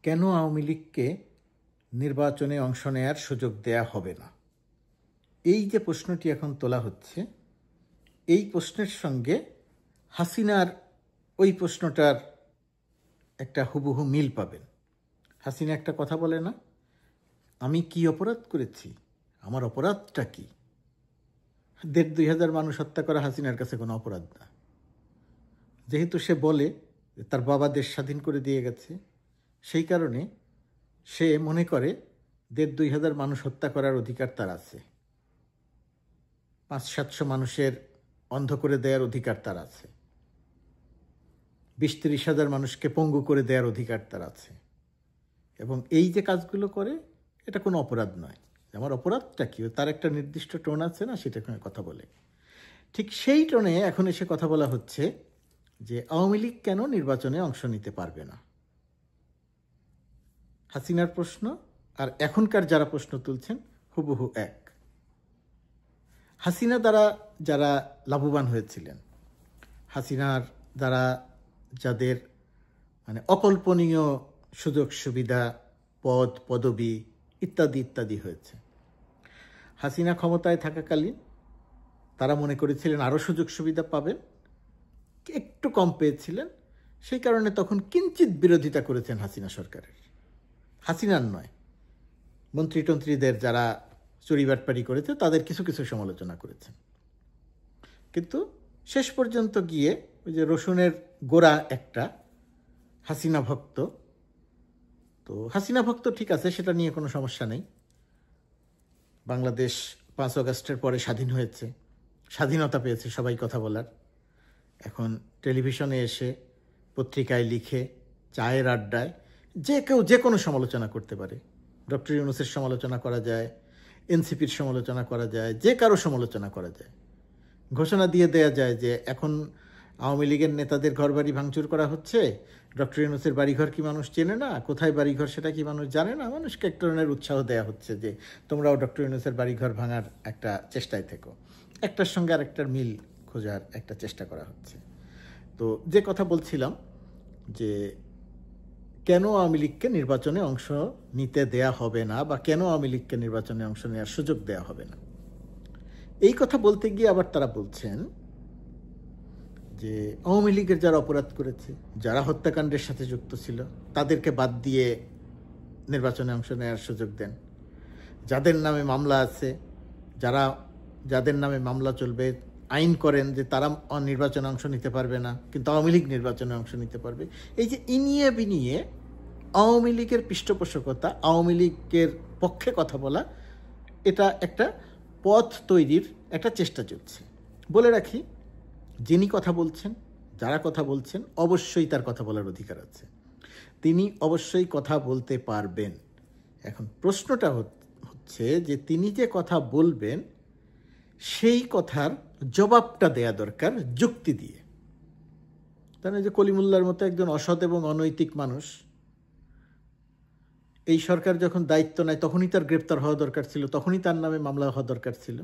কেন আওয়ামী লীগকে নির্বাচনে অংশ নেয়ার সুযোগ দেয়া হবে না, এই যে প্রশ্নটি এখন তোলা হচ্ছে, এই প্রশ্নের সঙ্গে হাসিনার ওই প্রশ্নটার একটা হুবহু মিল পাবেন। হাসিনা একটা কথা বলে না, আমি কি অপরাধ করেছি, আমার অপরাধটা কি? 1,500-2,000 মানুষ হত্যা করা হাসিনার কাছে কোনো অপরাধ না। যেহেতু সে বলে তার বাবা দেশ স্বাধীন করে দিয়ে গেছে, সেই কারণে সে মনে করে 1,500-2,000 মানুষ হত্যা করার অধিকার তার আছে, 500-700 মানুষের অন্ধ করে দেওয়ার অধিকার তার আছে, 20-30 হাজার মানুষকে পঙ্গু করে দেওয়ার অধিকার তার আছে। এবং এই যে কাজগুলো করে, এটা কোনো অপরাধ নয়। আমার অপরাধটা কি, তার একটা নির্দিষ্ট টোন আছে না, সেটা কথা বলে। ঠিক সেই টোনে এখন এসে কথা বলা হচ্ছে যে আওয়ামী লীগ কেন নির্বাচনে অংশ নিতে পারবে না। হাসিনার প্রশ্ন আর এখনকার যারা প্রশ্ন তুলছেন হুবহু এক। হাসিনা দ্বারা যারা লাভবান হয়েছিলেন, হাসিনার দ্বারা যাদের অকল্পনীয় সুযোগ সুবিধা, পদ পদবি ইত্যাদি ইত্যাদি হয়েছে, হাসিনা ক্ষমতায় থাকাকালীন তারা মনে করেছিলেন আরও সুযোগ সুবিধা পাবেন, একটু কম পেয়েছিলেন, সেই কারণে তখন কিঞ্চিত বিরোধিতা করেছেন হাসিনা সরকারের। হাসিনার নয়, মন্ত্রীটন্ত্রীদের যারা চুরিবাটপাড়ি করেছে তাদের কিছু কিছু সমালোচনা করেছেন। কিন্তু শেষ পর্যন্ত গিয়ে ওই যে রসুনের গোড়া একটা হাসিনা ভক্ত, তো হাসিনা ভক্ত ঠিক আছে, সেটা নিয়ে কোনো সমস্যা নেই। বাংলাদেশ 5 আগস্টের পরে স্বাধীন হয়েছে, স্বাধীনতা পেয়েছে সবাই কথা বলার। এখন টেলিভিশনে এসে, পত্রিকায় লিখে, চায়ের আড্ডায় যে কেউ যে কোনো সমালোচনা করতে পারে। ডক্টর ইউনূসের সমালোচনা করা যায়, এনসিপির সমালোচনা করা যায়, যে কারো সমালোচনা করা যায়। ঘোষণা দিয়ে দেয়া যায় যে এখন আওয়ামী লীগের নেতাদের ঘরবাড়ি ভাঙচুর করা হচ্ছে, ডক্টর ইউনূসের বাড়িঘর কি মানুষ চেনে না, কোথায় বাড়িঘর সেটা কি মানুষ জানে না। মানুষকে এক ধরনের উৎসাহ দেওয়া হচ্ছে যে তোমরাও ডক্টর ইউনূসের বাড়িঘর ভাঙার একটা চেষ্টায় থেকো। একটার সঙ্গে আরেকটার মিল খোঁজার একটা চেষ্টা করা হচ্ছে। তো যে কথা বলছিলাম যে কেন আওয়ামী লীগকে নির্বাচনে অংশ নিতে দেয়া হবে না, বা কেন আওয়ামী লীগকে নির্বাচনে অংশ নেওয়ার সুযোগ দেয়া হবে না, এই কথা বলতে গিয়ে আবার তারা বলছেন যে আওয়ামী লীগের যারা অপরাধ করেছে, যারা হত্যাকাণ্ডের সাথে যুক্ত ছিল, তাদেরকে বাদ দিয়ে নির্বাচনে অংশ নেওয়ার সুযোগ দেন। যাদের নামে মামলা আছে, যাদের নামে মামলা চলবে, আইন করেন যে তারা নির্বাচনে অংশ নিতে পারবে না, কিন্তু আওয়ামী লীগ নির্বাচনে অংশ নিতে পারবে। এই যে ইনিয়ে বিনিয়ে আওয়ামী লীগের পৃষ্ঠপোষকতা, আওয়ামী লীগের পক্ষে কথা বলা, এটা একটা পথ তৈরির একটা চেষ্টা চলছে। বলে রাখি, যিনি কথা বলছেন, যারা কথা বলছেন, অবশ্যই তার কথা বলার অধিকার আছে, তিনি অবশ্যই কথা বলতে পারবেন। এখন প্রশ্নটা হচ্ছে যে তিনি যে কথা বলবেন সেই কথার জবাবটা দেয়া দরকার যুক্তি দিয়ে। তাই না যে কলিমুল্লার মতো একজন অসৎ এবং অনৈতিক মানুষ এই সরকার যখন দায়িত্ব নেয় তখনই তার গ্রেপ্তার হওয়া দরকার ছিল, তখনই তার নামে মামলা হওয়া দরকার ছিল।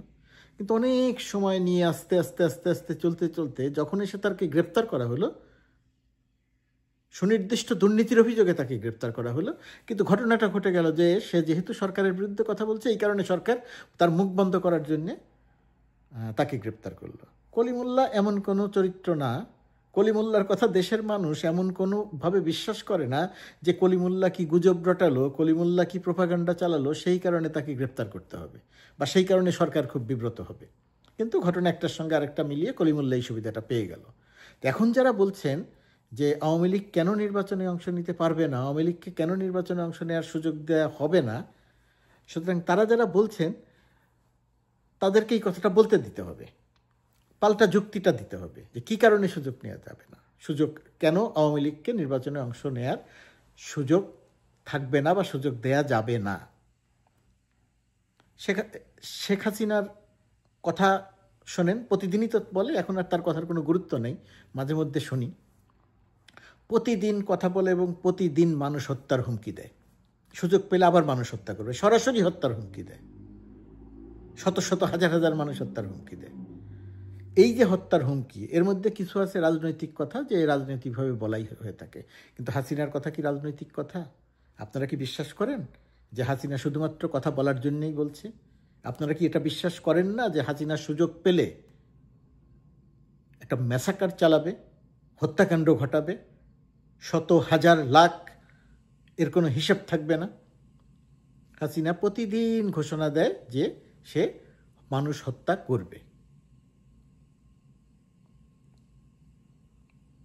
কিন্তু অনেক সময় নিয়ে আস্তে আস্তে আস্তে আস্তে চলতে চলতে যখন এসে তাকে গ্রেপ্তার করা হলো, সুনির্দিষ্ট দুর্নীতির অভিযোগে তাকে গ্রেপ্তার করা হলো, কিন্তু ঘটনাটা ঘটে গেল যে সে যেহেতু সরকারের বিরুদ্ধে কথা বলছে, এই কারণে সরকার তার মুখ বন্ধ করার জন্যে তাকে গ্রেপ্তার করলো। কলিমুল্লা এমন কোনো চরিত্র না, কলিমুল্লার কথা দেশের মানুষ এমন কোনোভাবে বিশ্বাস করে না যে কলিমুল্লা কি গুজব রটালো, কলিমুল্লা কি প্রোপাগান্ডা চালালো, সেই কারণে তাকে গ্রেপ্তার করতে হবে বা সেই কারণে সরকার খুব বিব্রত হবে। কিন্তু ঘটনা একটার সঙ্গে আরেকটা মিলিয়ে কলিমুল্লা এই সুবিধাটা পেয়ে গেল। এখন যারা বলছেন যে আওয়ামী লীগ কেন নির্বাচনে অংশ নিতে পারবে না, আওয়ামী লীগকে কেন নির্বাচনে অংশ নেওয়ার সুযোগ দেওয়া হবে না, সুতরাং তারা যারা বলছেন তাদেরকে এই কথাটা বলতে দিতে হবে, পাল্টা যুক্তিটা দিতে হবে যে কী কারণে সুযোগ নেওয়া যাবে না, সুযোগ কেন আওয়ামী লীগকে নির্বাচনে অংশ নেওয়ার সুযোগ থাকবে না বা সুযোগ দেয়া যাবে না। শেখ হাসিনার কথা শোনেন, প্রতিদিনই তো বলে, এখন আর তার কথার কোনো গুরুত্ব নেই, মাঝে মধ্যে শুনি। প্রতিদিন কথা বলে এবং প্রতিদিন মানুষ হত্যার হুমকি দেয়, সুযোগ পেলে আবার মানুষ হত্যা করবে, সরাসরি হত্যার হুমকি দেয়, শত শত হাজার হাজার মানুষ হত্যার হুমকি দেয়। এই যে হত্যার হুমকি, এর মধ্যে কিছু আছে রাজনৈতিক কথা, যে রাজনৈতিকভাবে বলাই হয়ে থাকে, কিন্তু হাসিনার কথা কি রাজনৈতিক কথা? আপনারা কি বিশ্বাস করেন যে হাসিনা শুধুমাত্র কথা বলার জন্যই বলছে? আপনারা কি এটা বিশ্বাস করেন না যে হাসিনা সুযোগ পেলে একটা ম্যাসাকার চালাবে, হত্যাকাণ্ড ঘটাবে, শত হাজার লাখ, এর কোনো হিসাব থাকবে না? হাসিনা প্রতিদিন ঘোষণা দেয় যে সে মানুষ হত্যা করবে।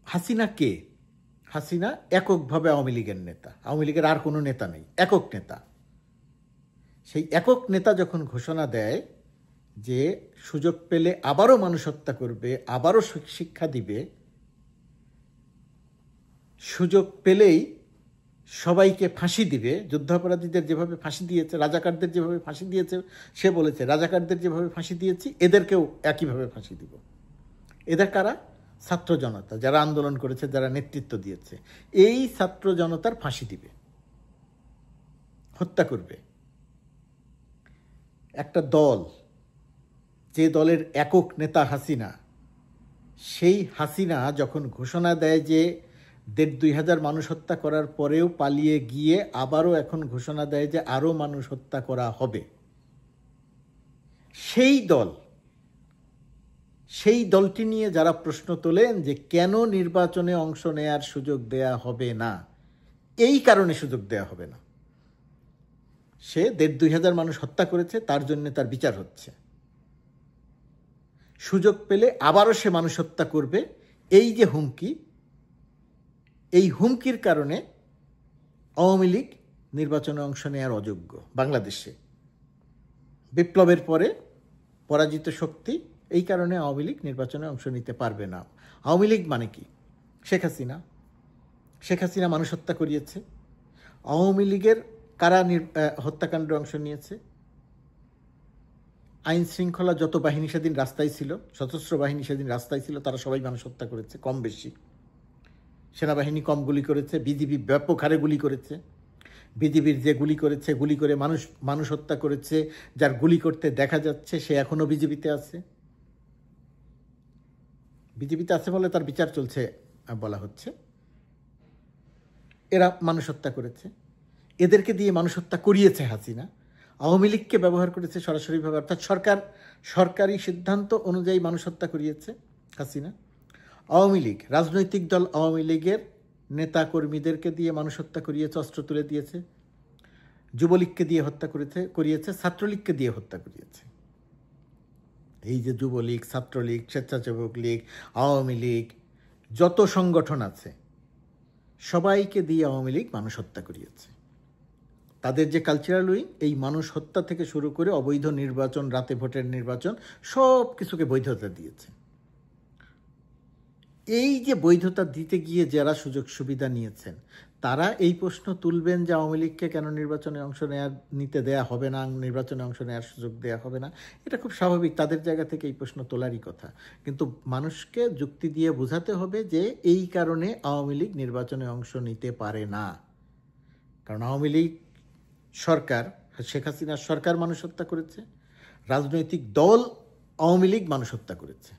হাসিনা কে? হাসিনা এককভাবে আওয়ামী লীগের নেতা, আওয়ামী লীগের আর কোনো নেতা নেই, একক নেতা। সেই একক নেতা যখন ঘোষণা দেয় যে সুযোগ পেলে আবারও মানুষ হত্যা করবে, আবারও শিক্ষা দিবে, সুযোগ পেলেই সবাইকে ফাঁসি দিবে, যুদ্ধাপরাধীদের যেভাবে ফাঁসি দিয়েছে, রাজাকারদের যেভাবে ফাঁসি দিয়েছে, সে বলেছে রাজাকারদের যেভাবে ফাঁসি দিয়েছি এদেরকেও একইভাবে ফাঁসি দিব। এদের কারা? ছাত্র জনতা, যারা আন্দোলন করেছে, যারা নেতৃত্ব দিয়েছে, এই ছাত্র জনতার ফাঁসি দিবে, হত্যা করবে। একটা দল, যে দলের একক নেতা হাসিনা, সেই হাসিনা যখন ঘোষণা দেয় যে 1,500-2,000 মানুষ হত্যা করার পরেও পালিয়ে গিয়ে আবারও এখন ঘোষণা দেয় যে আরও মানুষ হত্যা করা হবে, সেই দলটি নিয়ে যারা প্রশ্ন তোলেন যে কেন নির্বাচনে অংশ নেয়ার সুযোগ দেয়া হবে না, এই কারণে সুযোগ দেয়া হবে না, সে 1,500-2,000 মানুষ হত্যা করেছে, তার জন্য তার বিচার হচ্ছে, সুযোগ পেলে আবারও সে মানুষ হত্যা করবে, এই যে হুমকি, এই হুমকির কারণে আওয়ামী লীগ নির্বাচনে অংশ নেওয়ার অযোগ্য। বাংলাদেশে বিপ্লবের পরে পরাজিত শক্তি, এই কারণে আওয়ামী লীগ নির্বাচনে অংশ নিতে পারবে না। আওয়ামী লীগ মানে কি? শেখ হাসিনা মানুষ হত্যা করিয়েছে। আওয়ামী লীগের কারা হত্যাকাণ্ডে অংশ নিয়েছে? আইন শৃঙ্খলা যত বাহিনী সেদিন রাস্তায় ছিল, সশস্ত্র বাহিনী সেদিন রাস্তায় ছিল, তারা সবাই মানুষ হত্যা করেছে কম বেশি। সেনাবাহিনী কম গুলি করেছে, বিজিবি ব্যাপক হারে গুলি করেছে। বিজিবির যে গুলি করেছে, গুলি করে মানুষ হত্যা করেছে, যার গুলি করতে দেখা যাচ্ছে সে এখনও বিজিবিতে আছে। বিজিবিতে আছে বলে তার বিচার চলছে বলা হচ্ছে। এরা মানুষ হত্যা করেছে, এদেরকে দিয়ে মানুষ হত্যা করিয়েছে হাসিনা। আওয়ামী লীগকে ব্যবহার করেছে সরাসরিভাবে, অর্থাৎ সরকারি সিদ্ধান্ত অনুযায়ী মানুষ হত্যা করিয়েছে হাসিনা। আওয়ামী লীগ, রাজনৈতিক দল আওয়ামী লীগের নেতা কর্মীদেরকে দিয়ে মানুষ হত্যা করিয়েছে, অস্ত্র তুলে দিয়েছে। যুবলীগকে দিয়ে হত্যা করিয়েছে, ছাত্রলীগকে দিয়ে হত্যা করিয়েছে। এই যে যুবলীগ, ছাত্রলীগ, স্বেচ্ছাসেবক লীগ, আওয়ামী লীগ, যত সংগঠন আছে সবাইকে দিয়ে আওয়ামী লীগ মানুষ হত্যা করিয়েছে। তাদের যে কালচারাল উইং, এই মানুষ হত্যা থেকে শুরু করে অবৈধ নির্বাচন, রাতে ভোটের নির্বাচন, সব কিছুকে বৈধতা দিয়েছে। এই যে বৈধতা দিতে গিয়ে যারা সুযোগ সুবিধা নিয়েছেন, তারা এই প্রশ্ন তুলবেন যে আওয়ামী লীগকে কেন নির্বাচনে অংশ নিতে দেয়া হবে না, নির্বাচনে অংশ নেওয়ার সুযোগ দেয়া হবে না। এটা খুব স্বাভাবিক, তাদের জায়গা থেকে এই প্রশ্ন তোলারই কথা। কিন্তু মানুষকে যুক্তি দিয়ে বোঝাতে হবে যে এই কারণে আওয়ামী লীগ নির্বাচনে অংশ নিতে পারে না। কারণ আওয়ামী লীগ সরকার, শেখ হাসিনার সরকার মানুষ হত্যা করেছে, রাজনৈতিক দল আওয়ামী লীগ মানুষ হত্যা করেছে,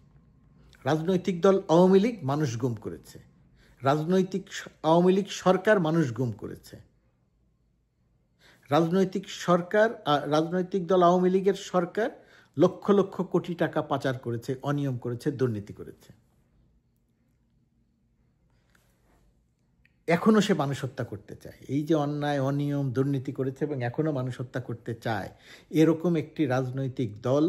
রাজনৈতিক দল আওয়ামী লীগ মানুষ গুম করেছে, আওয়ামী লীগ সরকার মানুষ গুম করেছে, রাজনৈতিক দল আওয়ামী লীগের সরকার লক্ষ লক্ষ কোটি টাকা পাচার করেছে, অনিয়ম করেছে, দুর্নীতি করেছে। এখনো সে মানুষ হত্যা করতে চায়। এই যে অন্যায়, অনিয়ম, দুর্নীতি করেছে এবং এখনো মানুষ হত্যা করতে চায়, এরকম একটি রাজনৈতিক দল,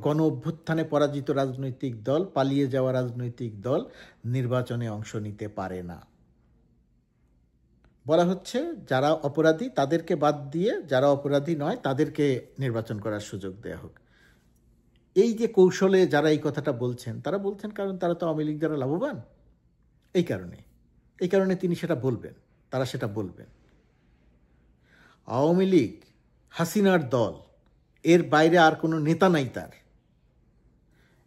গণ অভ্যুত্থানে পরাজিত রাজনৈতিক দল, পালিয়ে যাওয়া রাজনৈতিক দল নির্বাচনে অংশ নিতে পারে না। বলা হচ্ছে যারা অপরাধী তাদেরকে বাদ দিয়ে যারা অপরাধী নয় তাদেরকে নির্বাচন করার সুযোগ দেয়া হোক। এই যে কৌশলে যারা এই কথাটা বলছেন, তারা বলছেন কারণ তারা তো আওয়ামী লীগ দ্বারা লাভবান, এই কারণে তিনি সেটা বলবেন, তারা সেটা বলবেন। আওয়ামী লীগ হাসিনার দল, এর বাইরে আর কোনো নেতা নাই তার।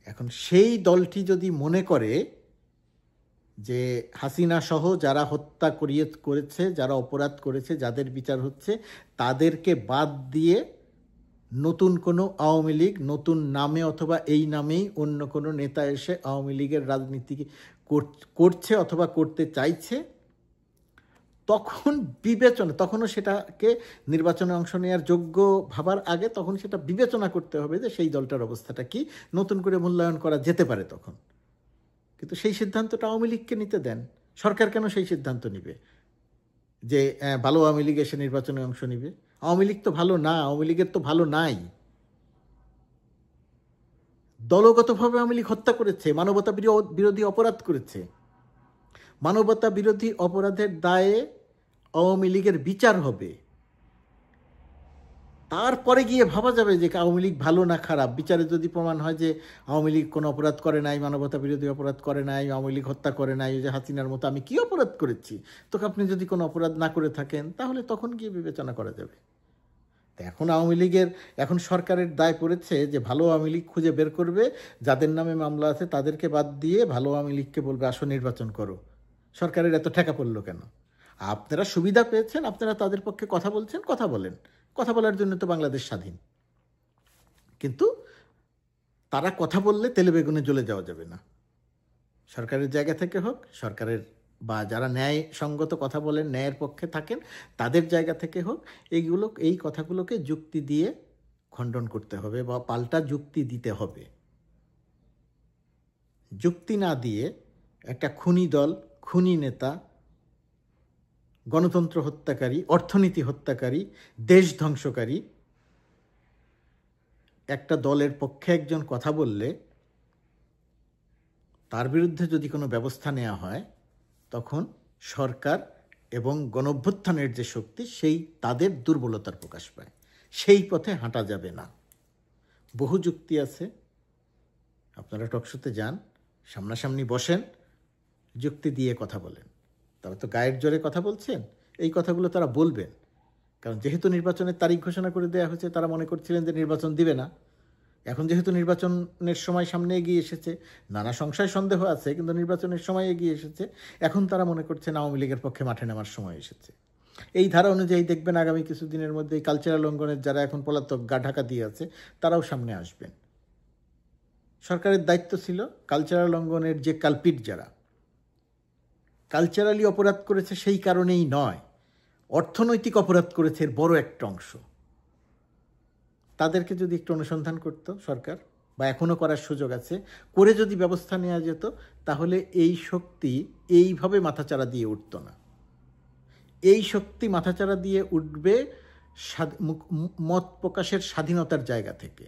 এখন সেই দলটি যদি মনে করে যে হাসিনা সহ যারা হত্যা করেছে, যারা অপরাধ করেছে, যাদের বিচার হচ্ছে, তাদেরকে বাদ দিয়ে নতুন কোনো আওয়ামী লীগ, নতুন নামে অথবা এই নামেই অন্য কোনো নেতা এসে আওয়ামী লীগের রাজনীতি করছে অথবা করতে চাইছে, তখন বিবেচনা, তখনও সেটাকে নির্বাচনে অংশ নেওয়ার যোগ্য ভাবার আগে তখন সেটা বিবেচনা করতে হবে যে সেই দলটার অবস্থাটা কি, নতুন করে মূল্যায়ন করা যেতে পারে তখন। কিন্তু সেই সিদ্ধান্তটা আওয়ামী লীগকে নিতে দেন। সরকার কেন সেই সিদ্ধান্ত নিবে যে ভালো আওয়ামী লীগ এসে নির্বাচনে অংশ নিবে? আওয়ামী লীগ তো ভালো না, আওয়ামী লীগের তো ভালো নাই। দলগতভাবে আওয়ামী লীগ হত্যা করেছে, মানবতা বিরোধী অপরাধ করেছে। মানবতা বিরোধী অপরাধের দায়ে আওয়ামী লীগের বিচার হবে, তারপরে গিয়ে ভাবা যাবে যে আওয়ামী লীগ ভালো না খারাপ। বিচারে যদি প্রমাণ হয় যে আওয়ামী লীগ কোনো অপরাধ করে নাই, মানবতা বিরোধী অপরাধ করে নাই, আওয়ামী লীগ হত্যা করে নাই, যে হাসিনার মতো আমি কি অপরাধ করেছি, তোকে আপনি যদি কোনো অপরাধ না করে থাকেন তাহলে তখন গিয়ে বিবেচনা করা যাবে। এখন আওয়ামী লীগের, এখন সরকারের দায় পড়েছে যে ভালো আওয়ামী লীগ খুঁজে বের করবে, যাদের নামে মামলা আছে তাদেরকে বাদ দিয়ে ভালো আওয়ামী লীগকে বলবে আসো নির্বাচন করো। সরকারের এত ঠেকা পড়লো কেন? আপনারা সুবিধা পেয়েছেন, আপনারা তাদের পক্ষে কথা বলছেন, কথা বলেন, কথা বলার জন্য তো বাংলাদেশ স্বাধীন। কিন্তু তারা কথা বললে তেলে বেগুনে জ্বলে যাওয়া যাবে না। সরকারের জায়গা থেকে হোক, সরকারের বা যারা ন্যায় সঙ্গত কথা বলেন, ন্যায়ের পক্ষে থাকেন, তাদের জায়গা থেকে হোক, এই কথাগুলোকে যুক্তি দিয়ে খণ্ডন করতে হবে বা পাল্টা যুক্তি দিতে হবে। যুক্তি না দিয়ে একটা খুনি দল, খুনি নেতা, গণতন্ত্র হত্যাকারী, অর্থনীতি হত্যাকারী, দেশ ধ্বংসকারী একটা দলের পক্ষে একজন কথা বললে তার বিরুদ্ধে যদি কোনো ব্যবস্থা নেওয়া হয়, তখন সরকার এবং গণঅভ্যুত্থানের যে শক্তি, সেই তাদের দুর্বলতার প্রকাশ পায়। সেই পথে হাঁটা যাবে না। বহু যুক্তি আছে, আপনারা টকশোতে যান, সামনাসামনি বসেন, যুক্তি দিয়ে কথা বলেন। তারা তো গায়ের জোরে কথা বলছেন, এই কথাগুলো তারা বলবেন। কারণ যেহেতু নির্বাচনের তারিখ ঘোষণা করে দেওয়া হয়েছে, তারা মনে করছিলেন যে নির্বাচন দিবে না। এখন যেহেতু নির্বাচনের সময় সামনে এগিয়ে এসেছে, নানা সংশয় সন্দেহ আছে, কিন্তু নির্বাচনের সময় এগিয়ে এসেছে, এখন তারা মনে করছেন আওয়ামী লীগের পক্ষে মাঠে নামার সময় এসেছে। এই ধারা অনুযায়ী দেখবেন আগামী কিছুদিনের মধ্যে কালচারাল অঙ্গনের যারা এখন পলাতক গা ঢাকা দিয়ে আছে, তারাও সামনে আসবেন। সরকারের দায়িত্ব ছিল কালচারাল অঙ্গনের যে কালপিট, যারা কালচারালি অপরাধ করেছে সেই কারণেই নয়, অর্থনৈতিক অপরাধ করেছে এর বড় একটা অংশ, তাদেরকে যদি একটু অনুসন্ধান করত সরকার, বা এখনও করার সুযোগ আছে, করে যদি ব্যবস্থা নেওয়া যেত, তাহলে এই শক্তি এইভাবে মাথাচাড়া দিয়ে উঠত না। এই শক্তি মাথাচাড়া দিয়ে উঠবে মত প্রকাশের স্বাধীনতার জায়গা থেকে।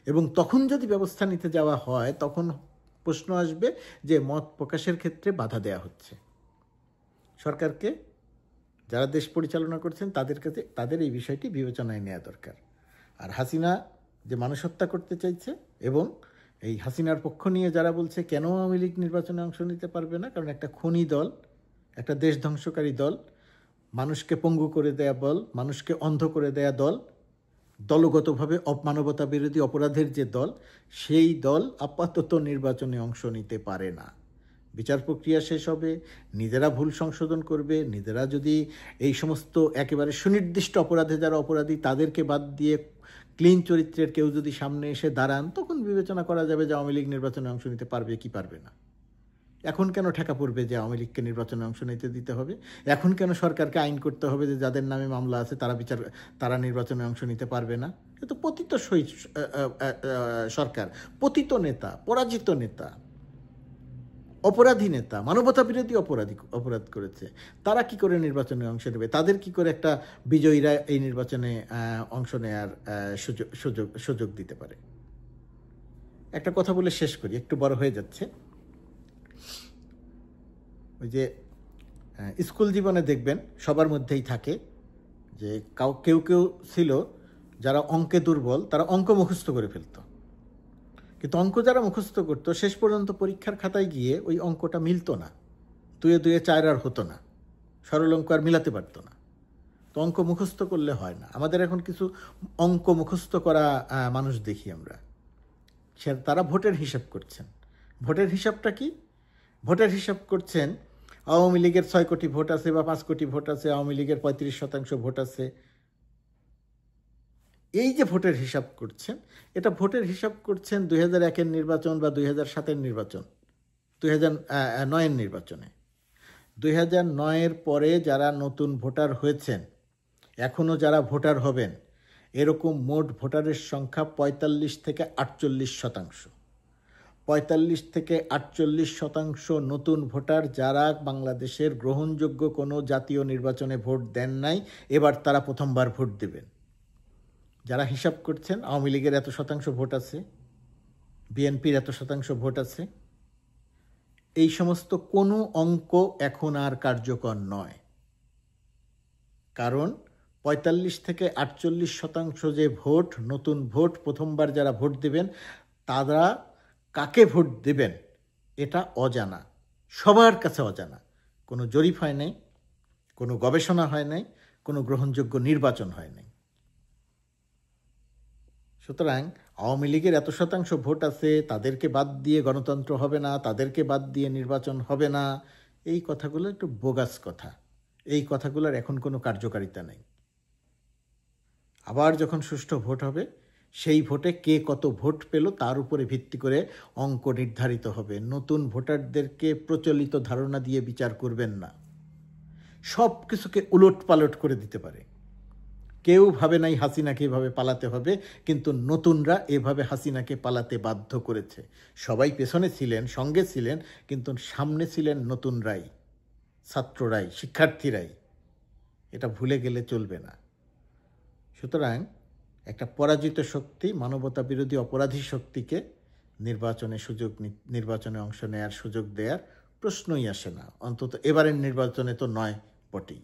এবং তখন যদি ব্যবস্থা নিতে যাওয়া হয়, তখন প্রশ্ন আসবে যে মত প্রকাশের ক্ষেত্রে বাধা দেয়া হচ্ছে। সরকারকে, যারা দেশ পরিচালনা করছেন, তাদের এই বিষয়টি বিবেচনায় নেওয়া দরকার। আর হাসিনা যে মানুষ হত্যা করতে চাইছে, এবং এই হাসিনার পক্ষ নিয়ে যারা বলছে কেন আওয়ামী লীগ নির্বাচনে অংশ নিতে পারবে না, কারণ একটা খুনি দল, একটা দেশ ধ্বংসকারী দল, মানুষকে পঙ্গু করে দেয়া দল, মানুষকে অন্ধ করে দেয়া দল, দলগতভাবে মানবতা বিরোধী অপরাধের যে দল, সেই দল আপাতত নির্বাচনে অংশ নিতে পারে না। বিচার প্রক্রিয়া শেষ হবে, নিজেরা ভুল সংশোধন করবে, নিজেরা যদি এই সমস্ত একেবারে সুনির্দিষ্ট অপরাধে যারা অপরাধী তাদেরকে বাদ দিয়ে ক্লিন চরিত্রের কেউ যদি সামনে এসে দাঁড়ান, তখন বিবেচনা করা যাবে যে আওয়ামী লীগ নির্বাচনে অংশ নিতে পারবে কি পারবে না। এখন কেন ঠেকা পড়বে যে আওয়ামী লীগকে নির্বাচনে অংশ নিতে দিতে হবে? এখন কেন সরকারকে আইন করতে হবে যে যাদের নামে মামলা আছে তারা নির্বাচনে অংশ নিতে পারবে না? এ তো পতিত সরকার, পতিত নেতা, পরাজিত নেতা, অপরাধী নেতা, মানবতা বিরোধী অপরাধ করেছে। তারা কি করে নির্বাচনে অংশ নেবে? তাদের কি করে একটা বিজয়ীরা এই নির্বাচনে অংশ নেওয়ার সুযোগ দিতে পারে? একটা কথা বলে শেষ করি, একটু বড় হয়ে যাচ্ছে। ওই যে স্কুল জীবনে দেখবেন সবার মধ্যেই থাকে যে কেউ কেউ ছিল যারা অঙ্কে দুর্বল, তারা অঙ্ক মুখস্থ করে ফেলত। কিন্তু অঙ্ক যারা মুখস্থ করতো, শেষ পর্যন্ত পরীক্ষার খাতায় গিয়ে ওই অঙ্কটা মিলতো না, 2 2 4 আর হতো না, সরল অঙ্ক আর মিলাতে পারতো না। তো অঙ্ক মুখস্থ করলে হয় না। আমাদের এখন কিছু অঙ্ক মুখস্থ করা মানুষ দেখি আমরা, তারা ভোটের হিসাব করছেন। ভোটের হিসাবটা কি? ভোটের হিসাব করছেন আওয়ামী লীগের 6 কোটি ভোট আছে বা 5 কোটি ভোট আছে, আওয়ামী লীগের 35% ভোট আছে। এই যে ভোটের হিসাব করছেন, এটা ভোটের হিসাব করছেন 2001-এর নির্বাচন বা 2007-এর নির্বাচন, 2009-এর নির্বাচনে। 2009-এর পরে যারা নতুন ভোটার হয়েছেন, এখনও যারা ভোটার হবেন, এরকম মোট ভোটারের সংখ্যা 45 থেকে 48%। 45 থেকে 48% নতুন ভোটার যারা বাংলাদেশের গ্রহণযোগ্য কোনো জাতীয় নির্বাচনে ভোট দেন নাই, এবার তারা প্রথমবার ভোট দেবেন। যারা হিসাব করছেন আওয়ামী লীগের এত শতাংশ ভোট আছে, বিএনপির এত শতাংশ ভোট আছে, এই সমস্ত কোনো অঙ্ক এখন আর কার্যকর নয়। কারণ 45 থেকে 48% যে ভোট, নতুন ভোট, প্রথমবার যারা ভোট দেবেন, তারা কাকে ভোট দেবেন এটা অজানা, সবার কাছে অজানা। কোনো জরিপ হয় নাই, কোনো গবেষণা হয় নাই, কোনো গ্রহণযোগ্য নির্বাচন হয় নাই। সুতরাং আওয়ামী লীগের এত শতাংশ ভোট আছে, তাদেরকে বাদ দিয়ে গণতন্ত্র হবে না, তাদেরকে বাদ দিয়ে নির্বাচন হবে না, এই কথাগুলো একটু বোগাস কথা। এই কথাগুলোর এখন কোনো কার্যকারিতা নেই। আবার যখন সুষ্ঠু ভোট হবে, সেই ভোটে কে কত ভোট পেল তার উপরে ভিত্তি করে অঙ্ক নির্ধারিত হবে। নতুন ভোটারদেরকে প্রচলিত ধারণা দিয়ে বিচার করবেন না। সব কিছুকে উলট পালট করে দিতে পারে। কেউ ভাবে নাই হাসিনাকে এভাবে পালাতে হবে, কিন্তু নতুনরা এভাবে হাসিনাকে পালাতে বাধ্য করেছে। সবাই পেছনে ছিলেন, সঙ্গে ছিলেন, কিন্তু সামনে ছিলেন নতুনরাই, ছাত্ররাই, শিক্ষার্থীরাই। এটা ভুলে গেলে চলবে না। সুতরাং একটা পরাজিত শক্তি, মানবতা বিরোধী অপরাধী শক্তিকে নির্বাচনে অংশ নেয়ার সুযোগ দেওয়ার প্রশ্নই আসে না। অন্তত এবারের নির্বাচনে তো নয় বটেই।